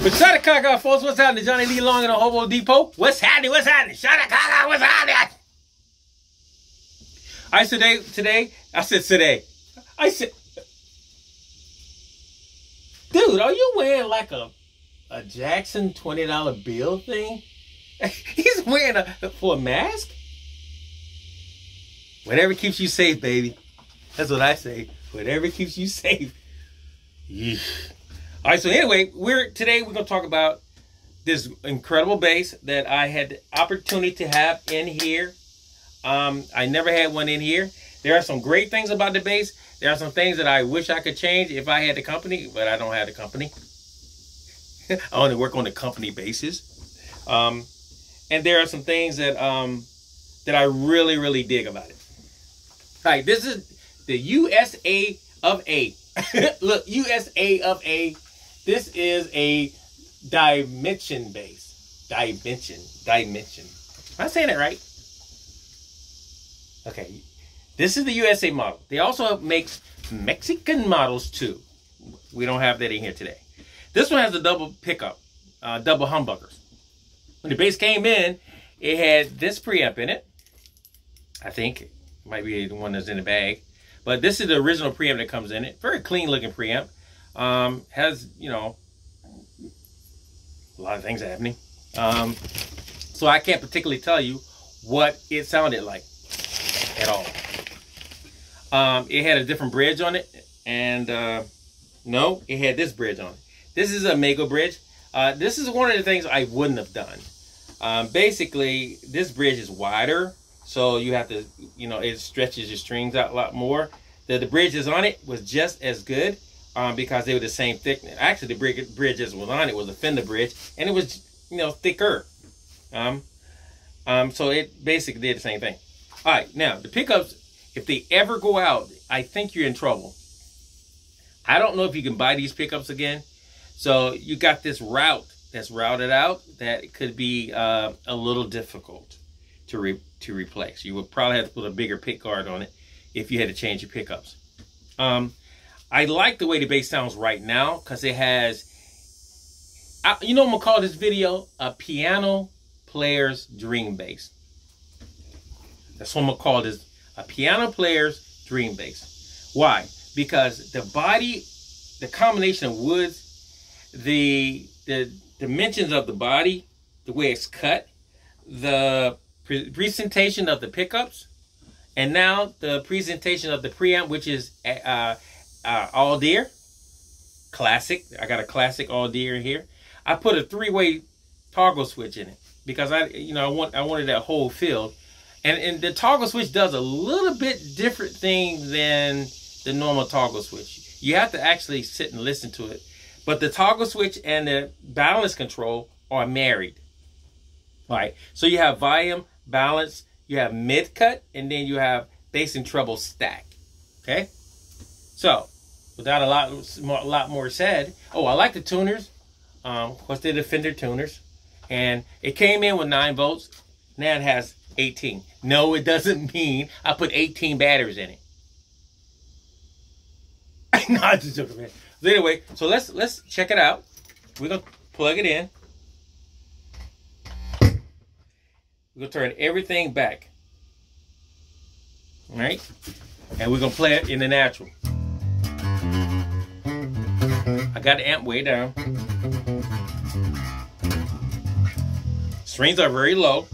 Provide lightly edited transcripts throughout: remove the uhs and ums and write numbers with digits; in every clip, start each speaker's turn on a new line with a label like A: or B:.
A: But shut the cock out, folks. What's happening? Johnny Lee Long in the Hobo Depot. What's happening? What's happening? Shut the cock out. What's happening? I said today. Dude, are you wearing like a Jackson $20 bill thing? He's wearing for a mask? Whatever keeps you safe, baby. That's what I say. Whatever keeps you safe. Yeah. All right, so anyway, today we're going to talk about this incredible bass that I had the opportunity to have in here. I never had one in here. There are some great things about the bass. There are some things that I wish I could change if I had the company, but I don't have the company. I only work on the company basis. And there are some things that that I really, really dig about it. All right, this is the USA of A. Look, USA of A. This is a Dimension bass. Dimension. Am I saying it right? Okay. This is the USA model. They also make Mexican models too. We don't have that in here today. This one has a double pickup, double humbuckers. When the bass came in, it had this preamp in it. I think it might be the one that's in the bag. But this is the original preamp that comes in it. Very clean looking preamp. Has, you know, a lot of things happening. So I can't particularly tell you what it sounded like at all. It had a different bridge on it. And no, it had this bridge on it. This is a Mego bridge. This is one of the things I wouldn't have done. Basically, this bridge is wider. So you have to, you know, it stretches your strings out a lot more. The bridges on it was just as good because they were the same thickness. Actually, the bridge that was on it was a Fender bridge, and it was, you know, thicker. So it basically did the same thing. All right, now the pickups, if they ever go out, I think you're in trouble. I don't know if you can buy these pickups again. So you got this route that's routed out that could be a little difficult to replace. You would probably have to put a bigger pick guard on it if you had to change your pickups. I like the way the bass sounds right now because it has, you know what I'm gonna call this video? A piano player's dream bass. That's what I'm gonna call this, a piano player's dream bass. Why? Because the body, the combination of woods, the dimensions of the body, the way it's cut, the presentation of the pickups, and now the presentation of the preamp, which is all deer classic. I got a classic all deer here. I put a 3-way toggle switch in it because I wanted that whole field, and the toggle switch does a little bit different thing than the normal toggle switch. You have to actually sit and listen to it, but the toggle switch and the balance control are married. All right, so you have volume, balance, you have mid cut, and then you have bass and treble stack. Okay, so without a lot more said, oh, I like the tuners. Of course, they're the Fender tuners, and it came in with 9 volts. Now it has 18. No, it doesn't mean I put 18 batteries in it. No, I'm just joking, man. So anyway, so let's check it out. We're gonna plug it in. We're going to turn everything back. All right? And we're going to play it in the natural. I got the amp way down. Strings are very low.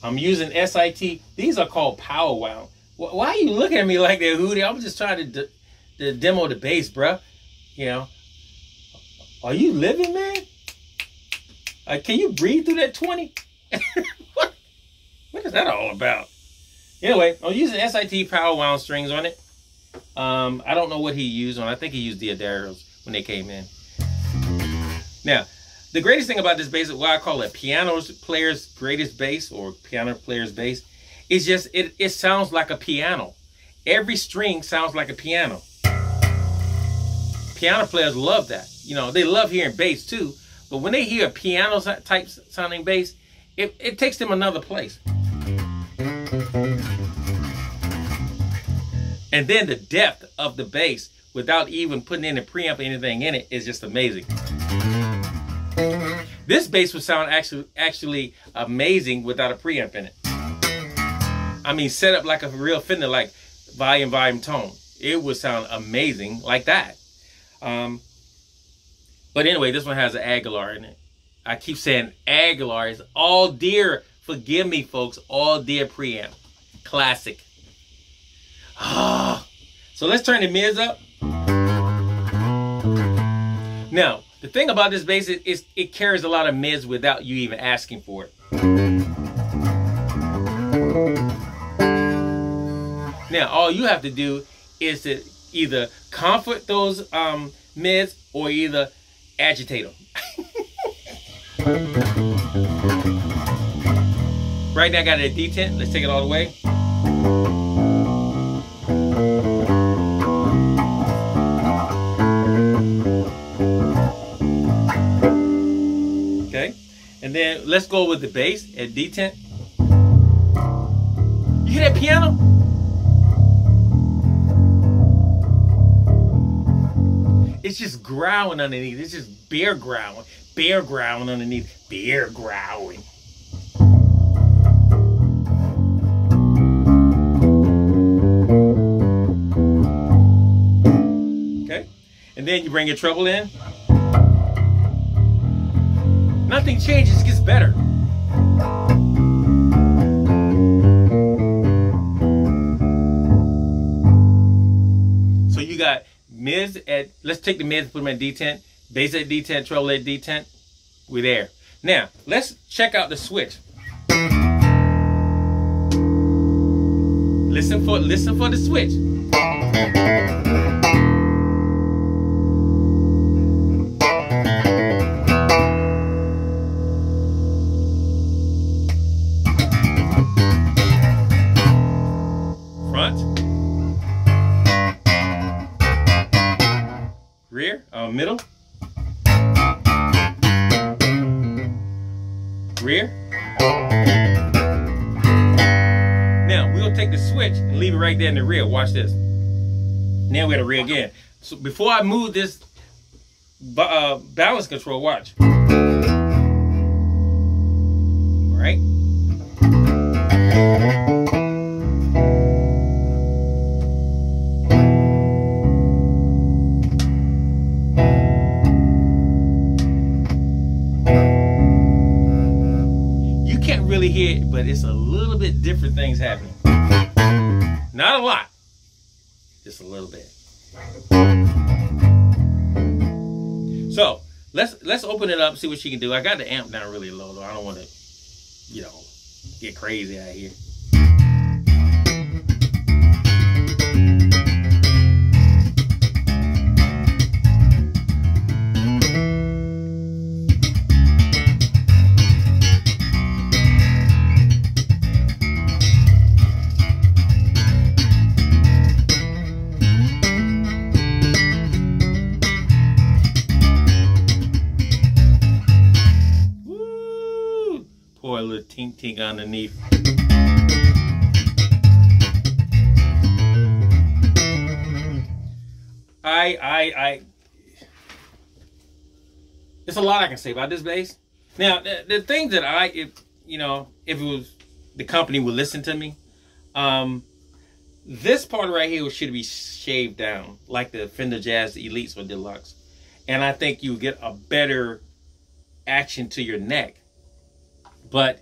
A: I'm using SIT. These are called Power Wow. Why are you looking at me like that, Hootie? I'm just trying to demo the bass, bruh. You know. Are you living, man? Can you breathe through that 20? What is that all about? Anyway, I'm using SIT Power Wound strings on it. I don't know what he used on. I think he used the Adaros when they came in. Now, the greatest thing about this bass, why I call it piano player's greatest bass or piano player's bass, is just it sounds like a piano. Every string sounds like a piano. Piano players love that. You know, they love hearing bass too. But when they hear a piano type sounding bass, it takes them another place. And then the depth of the bass without even putting in a preamp or anything in it is just amazing. This bass would sound actually amazing without a preamp in it. I mean, set up like a real Fender, like volume, tone. It would sound amazing like that. But anyway, this one has an Aguilar in it. I keep saying Aguilar is all deer. Forgive me, folks. All deer preamp. Classic. So let's turn the mids up. Now, the thing about this bass is it carries a lot of mids without you even asking for it. Now, all you have to do is to either comfort those mids or either agitate them. Right now I got it at D10. Let's take it all the way. Okay. And then let's go with the bass at D10. You hear that piano? It's just growling underneath. It's just bear growling. Bear growling underneath. Bear growling. Okay. And then you bring your treble in. Nothing changes, it gets better. So you got mids at, let's take the mids, put them at D10, bass at D10, treble at D10. We're there. Now, let's check out the switch. Listen for the switch. Rear, middle, rear. Now we'll take the switch and leave it right there in the rear. Watch this. Now we're at the rear again. So before I move this balance control, watch. All right. Really hear it, but it's a little bit different things happening. Not a lot, just a little bit. So let's open it up, see what she can do. I got the amp down really low though. I don't want to, you know, get crazy out here. Poor little tink tink underneath. There's a lot I can say about this bass. Now, the things that you know, if it was the company would listen to me, this part right here should be shaved down like the Fender Jazz Elites or Deluxe, and I think you get a better action to your neck. But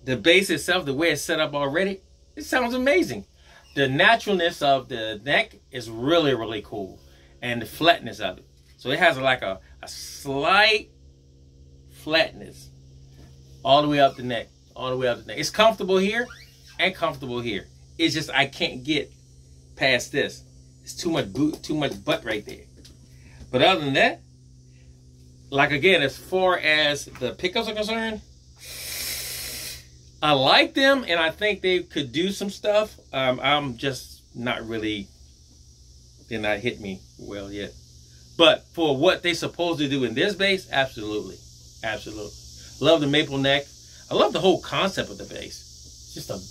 A: the bass itself, the way it's set up already, it sounds amazing. The naturalness of the neck is really, really cool. And the flatness of it. So it has like a slight flatness all the way up the neck. All the way up the neck. It's comfortable here and comfortable here. It's just I can't get past this. It's too much butt right there. But other than that, like again, as far as the pickups are concerned, I like them, and I think they could do some stuff. I'm just not really, they're not hit me well yet. But for what they're supposed to do in this bass, absolutely. Absolutely. Love the maple neck. I love the whole concept of the bass. It's just an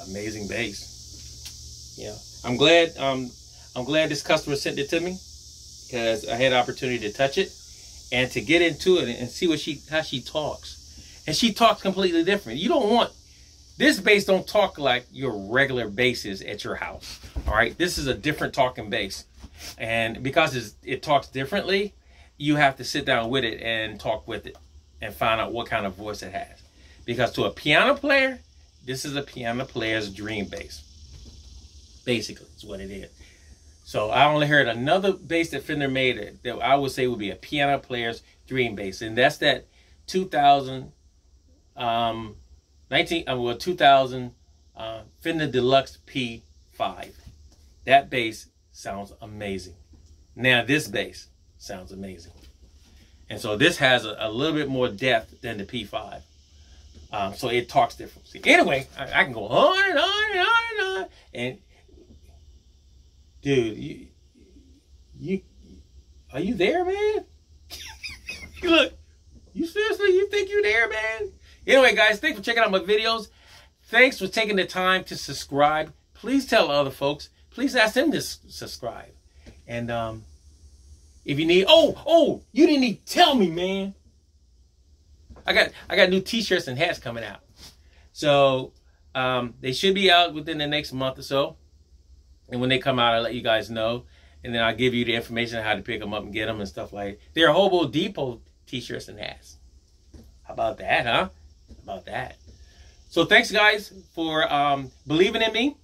A: amazing bass. Yeah. I'm glad I'm glad this customer sent it to me because I had the opportunity to touch it and to get into it and see how she talks. And she talks completely different. You don't want this bass. Don't talk like your regular basses at your house. All right, this is a different talking bass, and because it talks differently, you have to sit down with it and talk with it and find out what kind of voice it has. Because to a piano player, this is a piano player's dream bass. Basically, is what it is. So I only heard another bass that Fender made that I would say would be a piano player's dream bass, and that's that 2000 Fender Deluxe P5. That bass sounds amazing. Now this bass sounds amazing, and so this has a little bit more depth than the P5. So it talks different. See, anyway, I can go on and on and on and on. And dude, you are you there, man? Look, you seriously, you think you're there, man? Anyway, guys, thanks for checking out my videos. Thanks for taking the time to subscribe. Please tell other folks. Please ask them to subscribe. And if you need, oh, you didn't even tell me, man. I got new t-shirts and hats coming out. So they should be out within the next month or so. And when they come out, I'll let you guys know. And then I'll give you the information on how to pick them up and get them and stuff like that. They're Hobo Depot t-shirts and hats. How about that, huh? How about that? So thanks, guys, for believing in me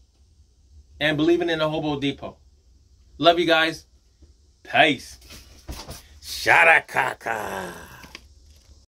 A: and believing in the Hobo Depot. Love you guys. Peace. Shadakaka.